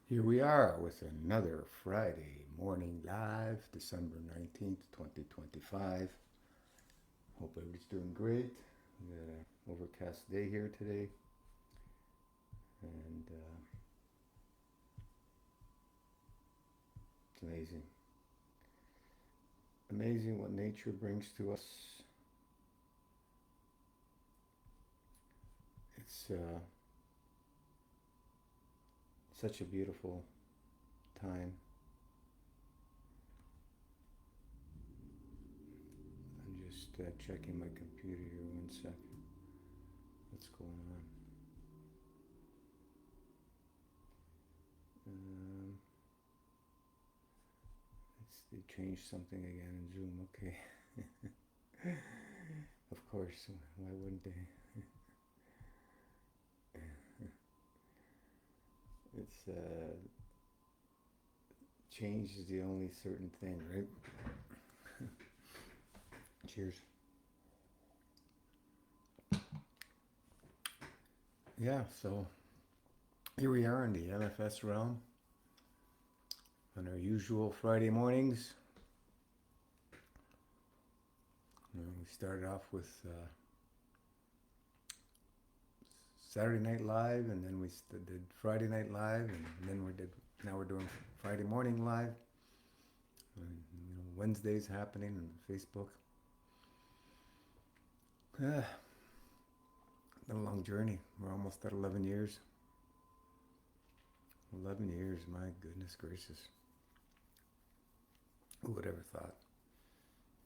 Here we are with another Friday morning live, December 19th, 2025. Hope everybody's doing great. We got an overcast day here today, and it's amazing. Amazing what nature brings to us. It's such a beautiful time. I'm just checking my computer here. One second. What's going on? Um, they changed something again in Zoom. Okay. Of course. Why wouldn't they? It's change is the only certain thing, right? Cheers. Yeah, so here we are in the MFS realm on our usual Friday mornings. We started off with Saturday Night Live, and then we did Friday Night Live, and then now we're doing Friday morning live. And, Wednesdays happening on Facebook. Been a long journey. We're almost at 11 years. 11 years, my goodness gracious. Who would ever thought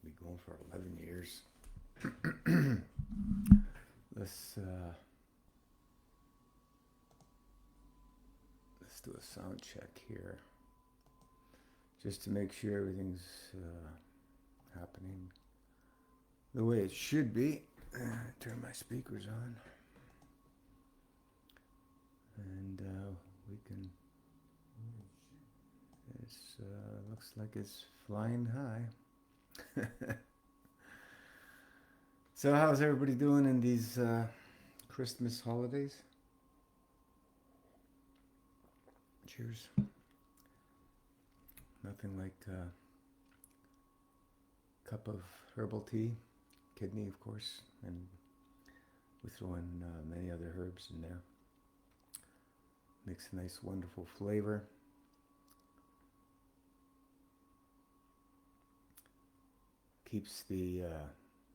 we'd be going for 11 years? Let's do a sound check here, just to make sure everything's happening the way it should be. Turn my speakers on, and we can. It looks like it's flying high. So, how's everybody doing in these Christmas holidays? Cheers. Nothing like a cup of herbal tea, kidney, of course, and we throw in many other herbs in there. Makes a nice, wonderful flavor. Keeps the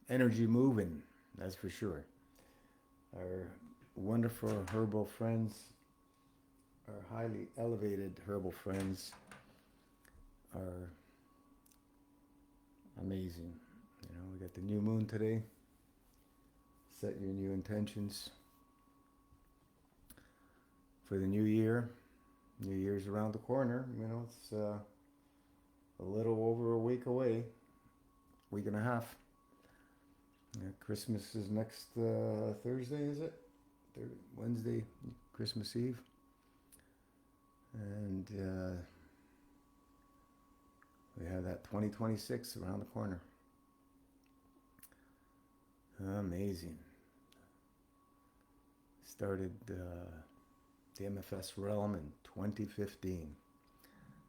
energy moving, that's for sure. Our wonderful herbal friends, our highly elevated herbal friends, are amazing. We got the new moon today. Set your new intentions for the new year. New Year's around the corner. It's a little over a week away. Week and a half. Yeah, Christmas is next Thursday, is it? Wednesday, Christmas Eve. And we have that 2026 around the corner. Amazing. Started the MFS realm in 2015.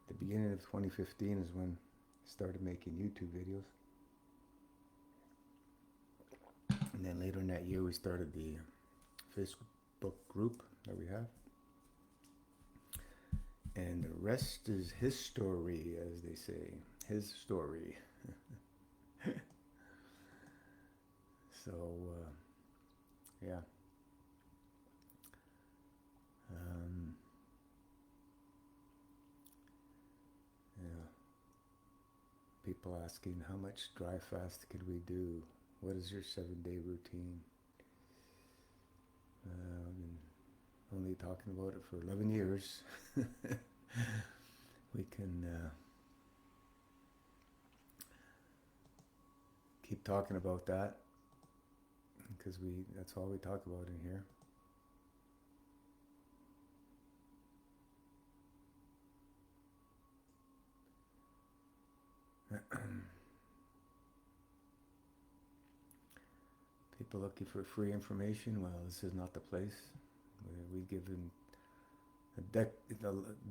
The beginning of 2015 is when I started making YouTube videos. And then later in that year, we started the Facebook group that we have. And the rest is history, as they say. His story. So, yeah. Yeah. People asking how much dry fast could we do? What is your 7-day routine? I've been only talking about it for 11 years. We can keep talking about that because that's all we talk about in here. People looking for free information, well, this is not the place. We give them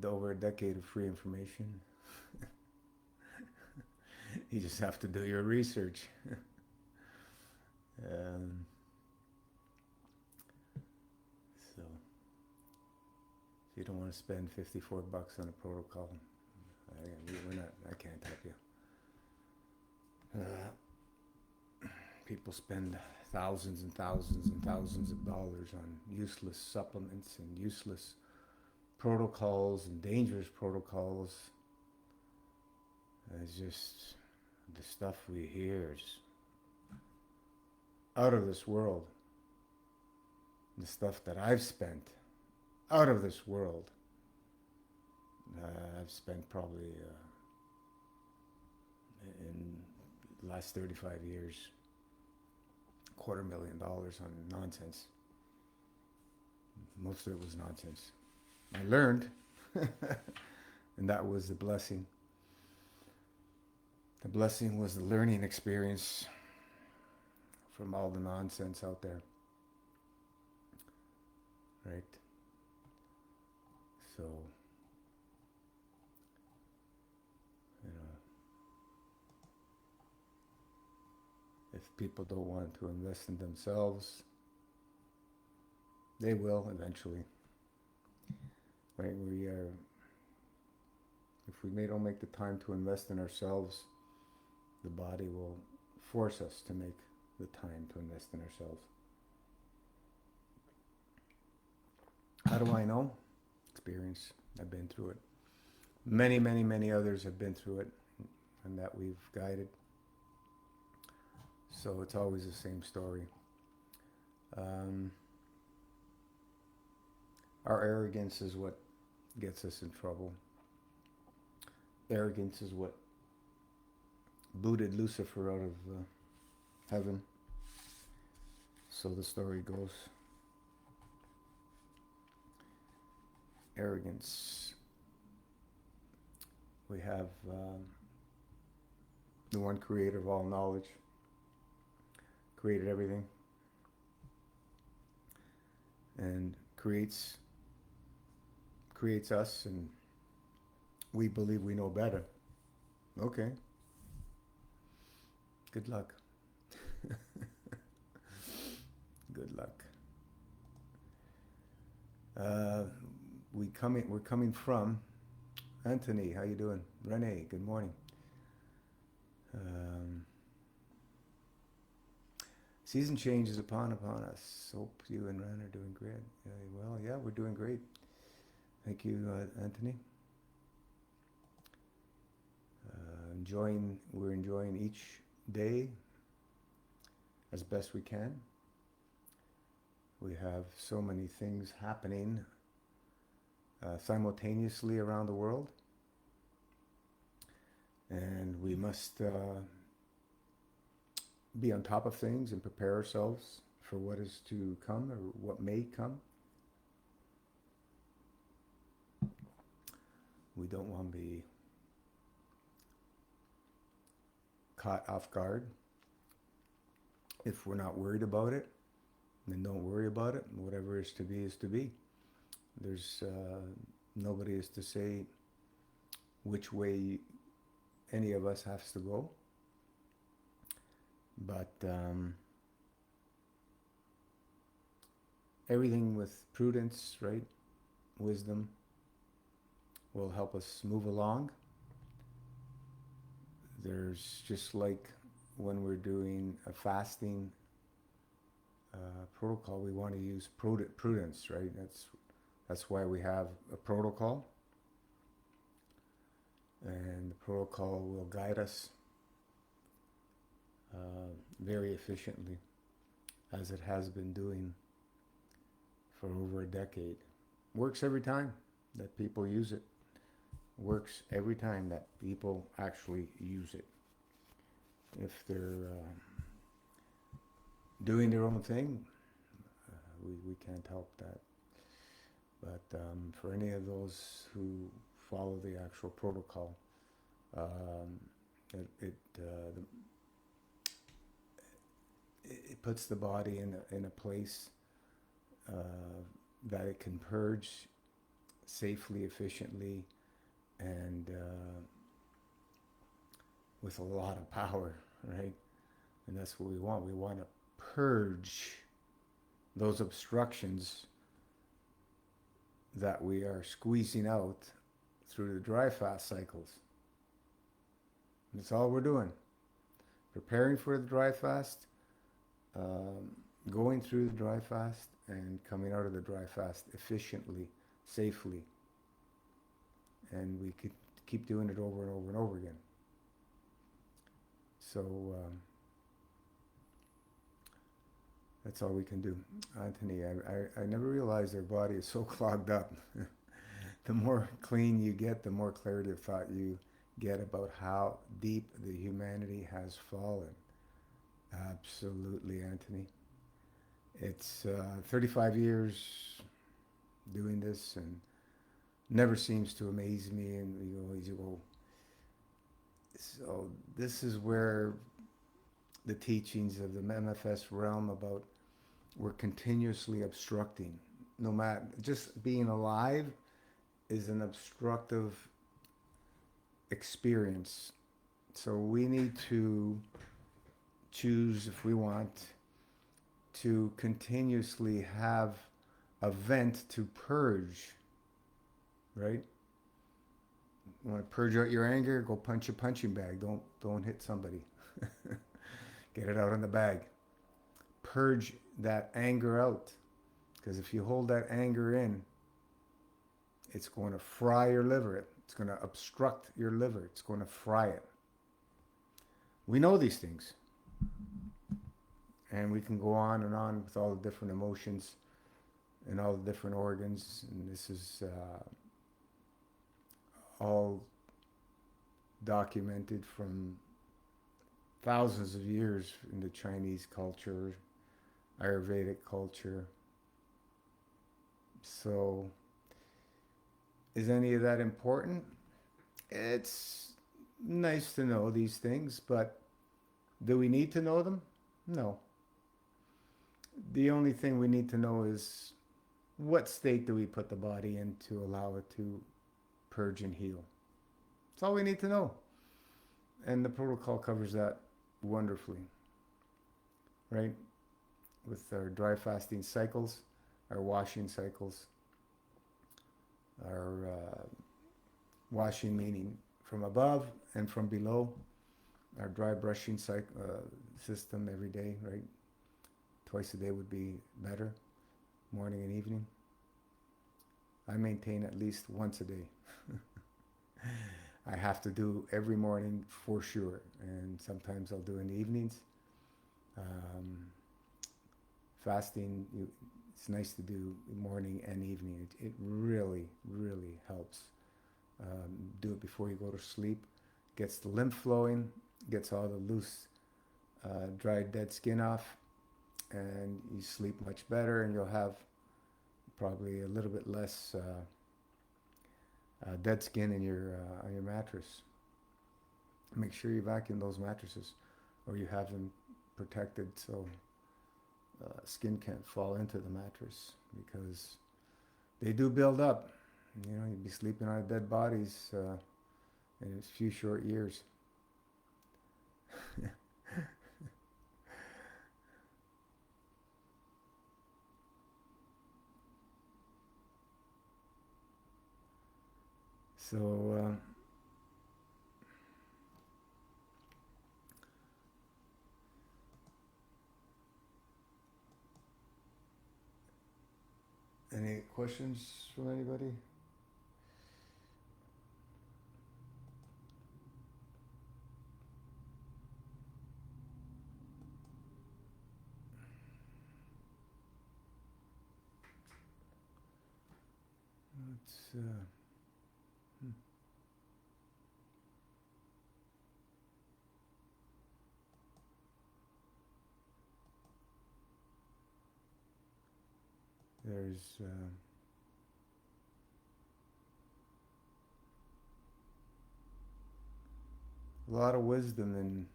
over a decade of free information. You just have to do your research. um, so, if you don't want to spend $54 on a protocol, I can't help you. People spend thousands and thousands and thousands of dollars on useless supplements and useless protocols and dangerous protocols. It's just the stuff we hear is out of this world. The stuff that I've spent out of this world. I've spent probably in the last 35 years $250,000 on nonsense. Most of it was nonsense. I learned, and that was the blessing. The blessing was the learning experience from all the nonsense out there. Right? So, if people don't want to invest in themselves, they will eventually. Right? If we don't make the time to invest in ourselves, the body will force us to make the time to invest in ourselves. How do I know? Experience. I've been through it. Many, many, many others have been through it, and that we've guided. So it's always the same story. Our arrogance is what gets us in trouble. Arrogance is what booted Lucifer out of heaven. So the story goes. Arrogance. We have the one creator of all knowledge, created everything, and creates us, and we believe we know better. Okay. Good luck. Good luck. We're coming from Anthony. How you doing? Renee. Good morning. Season change is upon us. Hope you and Ren are doing great. Well, yeah, we're doing great. Thank you, Anthony. We're enjoying each day as best we can. We have so many things happening simultaneously around the world, and we must be on top of things and prepare ourselves for what is to come or what may come. We don't want to be caught off guard. If we're not worried about it, then don't worry about it. Whatever is to be is to be. There's nobody is to say which way any of us has to go. But everything with prudence, right? Wisdom will help us move along. There's just like when we're doing a fasting protocol, we want to use prudence, right? That's why we have a protocol, and the protocol will guide us very efficiently, as it has been doing for over a decade. Works every time that people use it. Works every time that people actually use it. If they're doing their own thing, we can't help that. But for any of those who follow the actual protocol, it puts the body in a place that it can purge safely, efficiently, and with a lot of power, right? And that's what we want. We want to purge those obstructions that we are squeezing out through the dry fast cycles. That's all we're doing. Preparing for the dry fast, um, going through the dry fast, and coming out of the dry fast efficiently, safely. And we could keep doing it over and over and over again. So that's all we can do. Anthony, I never realized their body is so clogged up. The more clean you get, the more clarity of thought you get about how deep the humanity has fallen. Absolutely, Anthony. It's 35 years doing this, and never seems to amaze me. And you go. So this is where the teachings of the MFS realm about we're continuously obstructing. No matter, just being alive is an obstructive experience. So we need to choose, if we want, to continuously have a vent to purge, right? You want to purge out your anger, go punch a punching bag. Don't hit somebody. Get it out on the bag. Purge that anger out. Because if you hold that anger in, it's going to fry your liver. It's going to obstruct your liver. It's going to fry it. We know these things. And we can go on and on with all the different emotions and all the different organs. And this is all documented from thousands of years in the Chinese culture, Ayurvedic culture. So, is any of that important? It's nice to know these things, but do we need to know them? No. The only thing we need to know is what state do we put the body in to allow it to purge and heal. That's all we need to know. And the protocol covers that wonderfully, right? With our dry fasting cycles, our washing cycles, our washing meaning from above and from below, our dry brushing system every day, right? Twice a day would be better, morning and evening. I maintain at least once a day. I have to do every morning for sure, and sometimes I'll do in the evenings. Fasting, it's nice to do morning and evening. It really, really helps. Do it before you go to sleep. Gets the lymph flowing, gets all the loose, dried, dead skin off, and you sleep much better, and you'll have probably a little bit less dead skin in your on your mattress. Make sure you vacuum those mattresses, or you have them protected so skin can't fall into the mattress, because they do build up. You know, you'd be sleeping on dead bodies in a few short years. So any questions from anybody? Let's there's a lot of wisdom in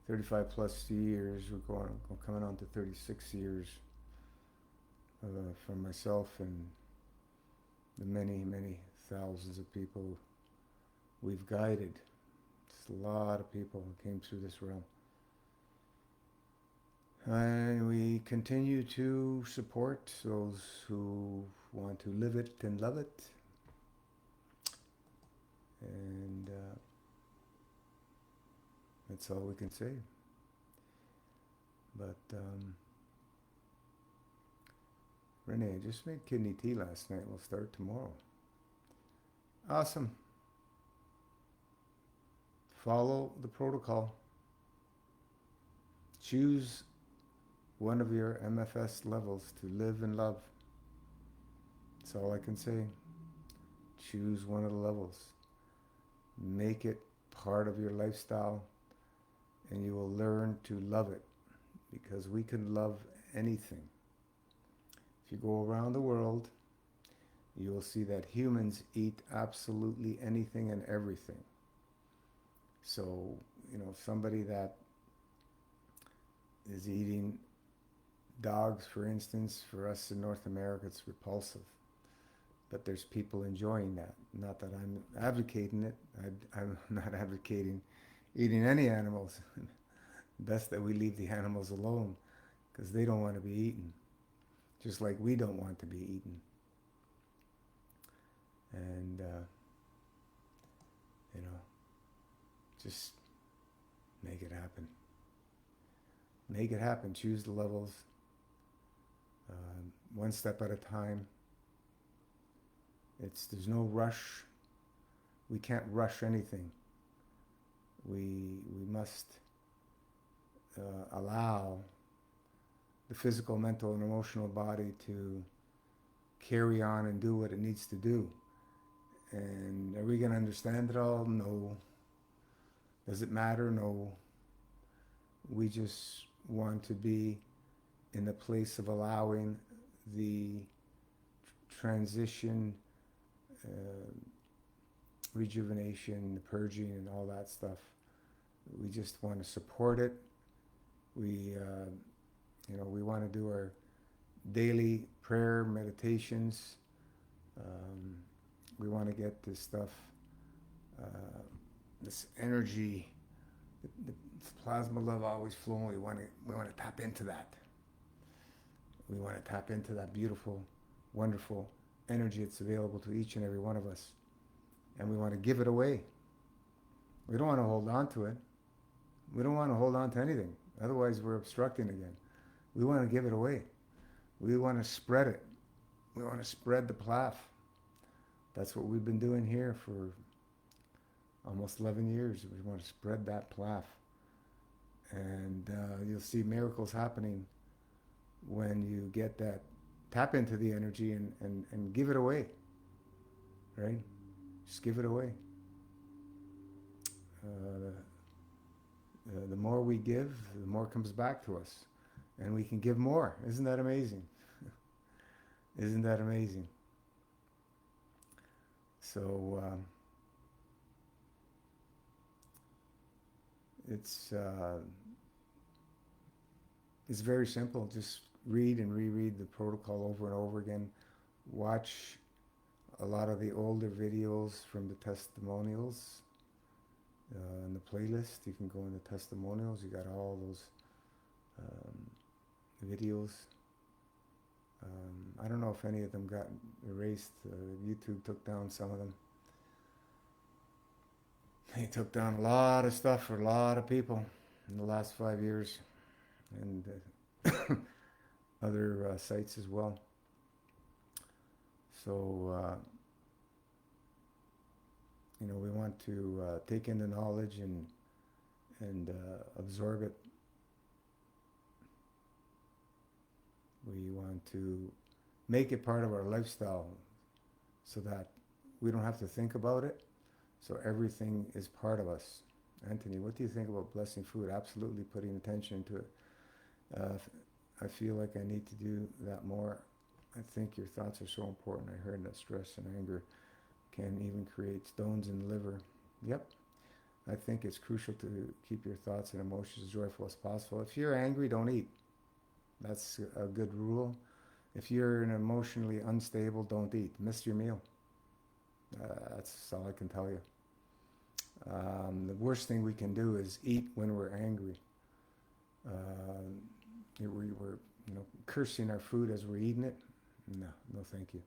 35 plus years. We're coming on to 36 years from myself and the many, many thousands of people we've guided. Just a lot of people who came through this realm. And we continue to support those who want to live it and love it. And that's all we can say. But Renee, I just made kidney tea last night. We'll start tomorrow. Awesome. Follow the protocol. Choose one of your MFS levels to live and love. That's all I can say. Choose one of the levels. Make it part of your lifestyle, and you will learn to love it, because we can love anything. If you go around the world, you will see that humans eat absolutely anything and everything. So, somebody that is eating dogs, for instance, for us in North America, it's repulsive. But there's people enjoying that. Not that I'm advocating it. I'm not advocating eating any animals. Best that we leave the animals alone, because they don't want to be eaten. Just like we don't want to be eaten. And, just make it happen. Make it happen. Choose the levels. One step at a time. There's no rush. We can't rush anything. We must allow the physical, mental, and emotional body to carry on and do what it needs to do. And are we going to understand it all? No. Does it matter? No. We just want to be in the place of allowing the transition, rejuvenation, the purging, and all that stuff. We just want to support it. We want to do our daily prayer meditations. We want to get this stuff, this energy, the plasma love always flowing. We want to tap into that. We want to tap into that beautiful, wonderful energy that's available to each and every one of us. And we want to give it away. We don't want to hold on to it. We don't want to hold on to anything. Otherwise, we're obstructing again. We want to give it away. We want to spread it. We want to spread the plaf. That's what we've been doing here for almost 11 years. We want to spread that plaf. And you'll see miracles happening when you get that, tap into the energy and give it away, right? Just give it away. The more we give, the more comes back to us. And we can give more. Isn't that amazing? Isn't that amazing? So it's very simple. Just read and reread the protocol over and over again. Watch a lot of the older videos from the testimonials in the playlist. You can go in the testimonials. You got all those videos. I don't know if any of them got erased. YouTube took down some of them. They took down a lot of stuff for a lot of people in the last 5 years, and other sites as well. So, we want to take in the knowledge and absorb it. We want to make it part of our lifestyle so that we don't have to think about it. So everything is part of us. Anthony, what do you think about blessing food? Absolutely putting attention to it. I feel like I need to do that more. I think your thoughts are so important. I heard that stress and anger can even create stones in the liver. Yep. I think it's crucial to keep your thoughts and emotions as joyful as possible. If you're angry, don't eat. That's a good rule. If you're an emotionally unstable, don't eat. Miss your meal. That's all I can tell you. The worst thing we can do is eat when we're angry. We're cursing our food as we're eating it. No, no, thank you.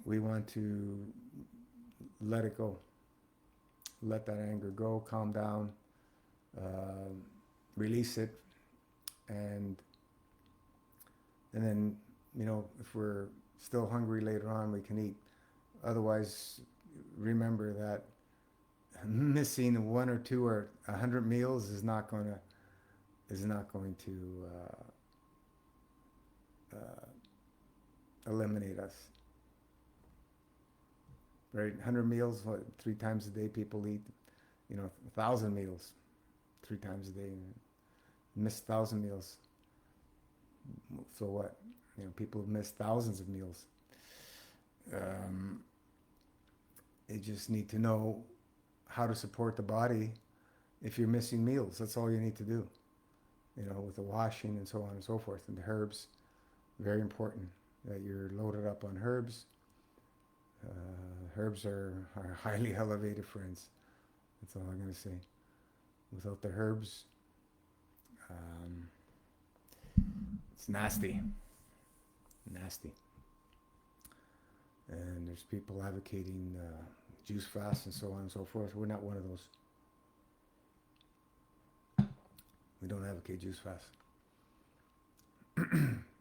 We want to let it go. Let that anger go. Calm down. Release it, and then if we're still hungry later on, we can eat. Otherwise, remember that missing 1 or 2 or 100 meals is not going to eliminate us. Right? 100 meals, 3 times a day people eat. 1,000 meals, 3 times a day. Miss 1,000 meals. So what? People have missed thousands of meals. You just need to know how to support the body if you're missing meals. That's all you need to do. With the washing and so on and so forth. And the herbs, very important that you're loaded up on herbs. Herbs are highly elevated friends. That's all I'm going to say. Without the herbs, it's nasty. Nasty. And there's people advocating juice fasts and so on and so forth. We're not one of those. We don't advocate juice fast.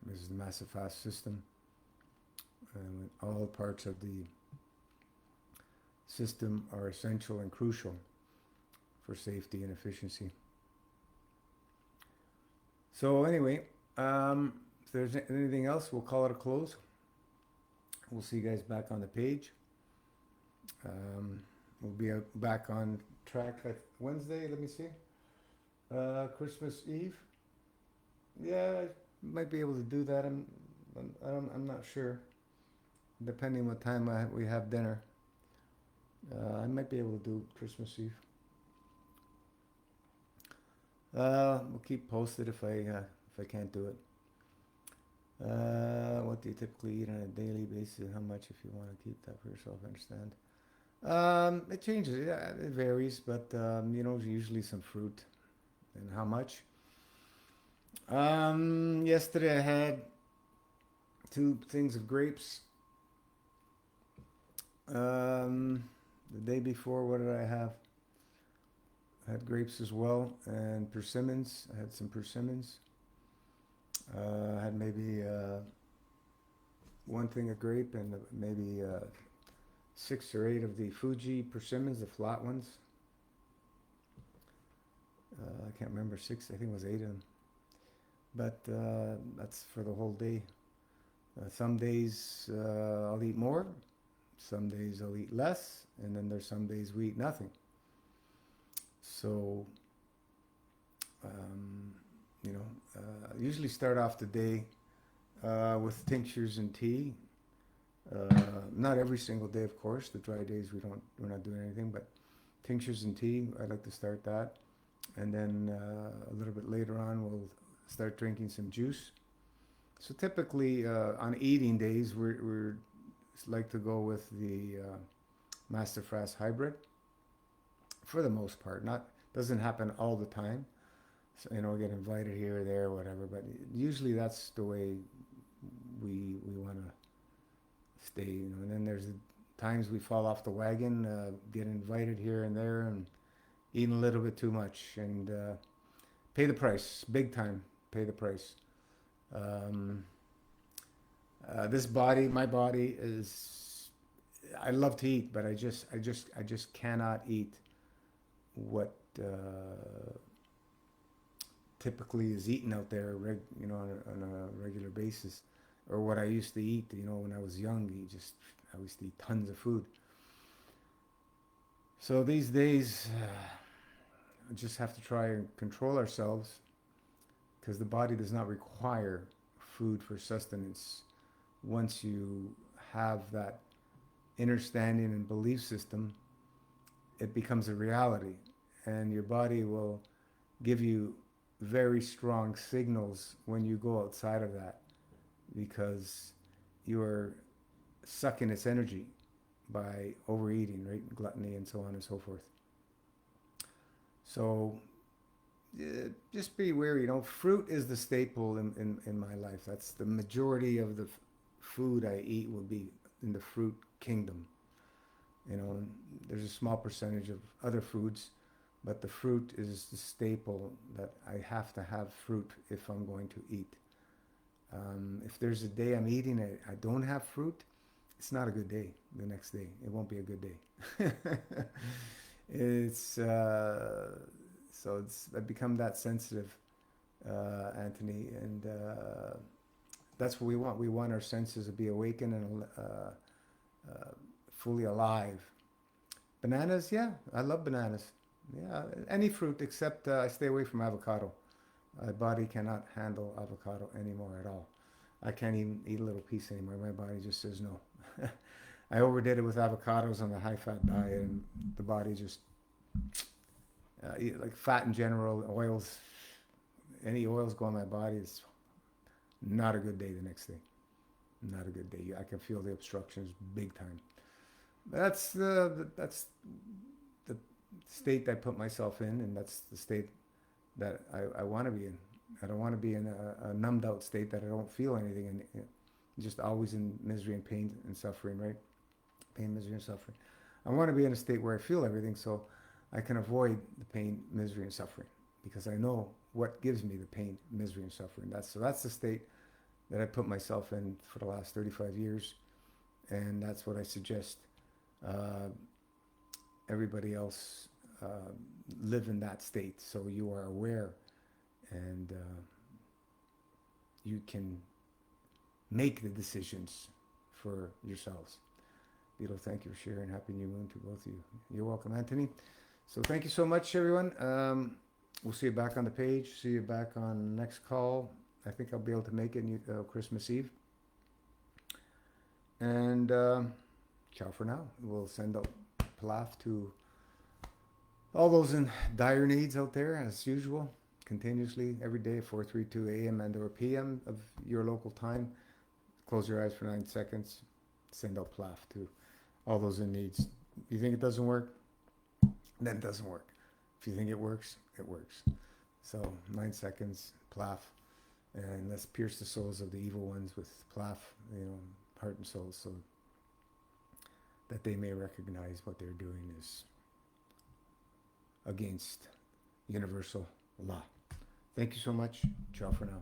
This is the massive fast system. And all parts of the system are essential and crucial for safety and efficiency. So anyway, if there's anything else, we'll call it a close. We'll see you guys back on the page. We'll be back on track Wednesday. Let me see. Christmas Eve. Yeah, I might be able to do that. I'm not sure. Depending what time we have dinner, I might be able to do Christmas Eve. We'll keep posted if I can't do it. What do you typically eat on a daily basis? How much, if you want to keep that for yourself? I understand. It changes. Yeah, it varies, but usually some fruit. And how much? Yesterday I had 2 things of grapes. The day before, what did I have? I had grapes as well, and persimmons. I had some persimmons. I had maybe 1 thing of grape and maybe 6 or 8 of the Fuji persimmons, the flat ones. I can't remember 6. I think it was 8 of them. But that's for the whole day. Some days I'll eat more. Some days I'll eat less. And then there's some days we eat nothing. So, usually start off the day with tinctures and tea. Not every single day, of course. The dry days we're not doing anything, but tinctures and tea, I like to start that. And then a little bit later on, we'll start drinking some juice. So typically on eating days, we're like to go with the Master Fast Hybrid. For the most part, doesn't happen all the time. So, get invited here or there, or whatever. But usually that's the way we want to stay. And then there's times we fall off the wagon, get invited here and there, and eating a little bit too much, and pay the price, big time. Pay the price. This body, my body is. I love to eat, but I just cannot eat what typically is eaten out there, on a regular basis, or what I used to eat. When I was young, I used to eat tons of food. So these days, we just have to try and control ourselves, because the body does not require food for sustenance. Once you have that understanding and belief system, it becomes a reality, and your body will give you very strong signals when you go outside of that. because you are sucking its energy by overeating, right? Gluttony and so on and so forth. So just be wary. Fruit is the staple in my life. That's the majority of the food I eat will be in the fruit kingdom. There's a small percentage of other foods, but the fruit is the staple that I have to have fruit if I'm going to eat. If there's a day I'm eating it, I don't have fruit, it's not a good day. The next day, it won't be a good day. it's so I've become that sensitive, Anthony, and that's what we want. We want our senses to be awakened and fully alive. Bananas, yeah, I love bananas. Yeah, any fruit except I stay away from avocado. My body cannot handle avocado anymore at all. I can't even eat a little piece anymore. My body just says no. I overdid it with avocados on the high-fat diet, and the body just like fat in general, oils. Any oils go on my body is not a good day the next day. Not a good day. I can feel the obstructions big time. That's the state I put myself in, and that's the state that I want to be in. I don't want to be in a numbed out state that I don't feel anything, and just always in misery and pain and suffering, right? Pain, misery, and suffering. I want to be in a state where I feel everything, so I can avoid the pain, misery, and suffering, because I know what gives me the pain, misery, and suffering. That's the state that I put myself in for the last 35 years, and that's what I suggest everybody else live in that state, so you are aware and you can make the decisions for yourselves. Beetle, thank you for sharing. Happy New Moon to both of you. You're welcome, Anthony. So thank you so much, everyone. We'll see you back on the page. See you back on next call. I think I'll be able to make it Christmas Eve. And ciao for now. We'll send out Pilaf to all those in dire needs out there, as usual, continuously, every day, 4:32 a.m. and or p.m. of your local time. Close your eyes for 9 seconds. Send out Pilaf to all those in needs. You think it doesn't work? Then it doesn't work. If you think it works, it works. So 9 seconds, Pilaf, and let's pierce the souls of the evil ones with Pilaf, heart and soul, so that they may recognize what they're doing is against universal law. Thank you so much. Ciao for now.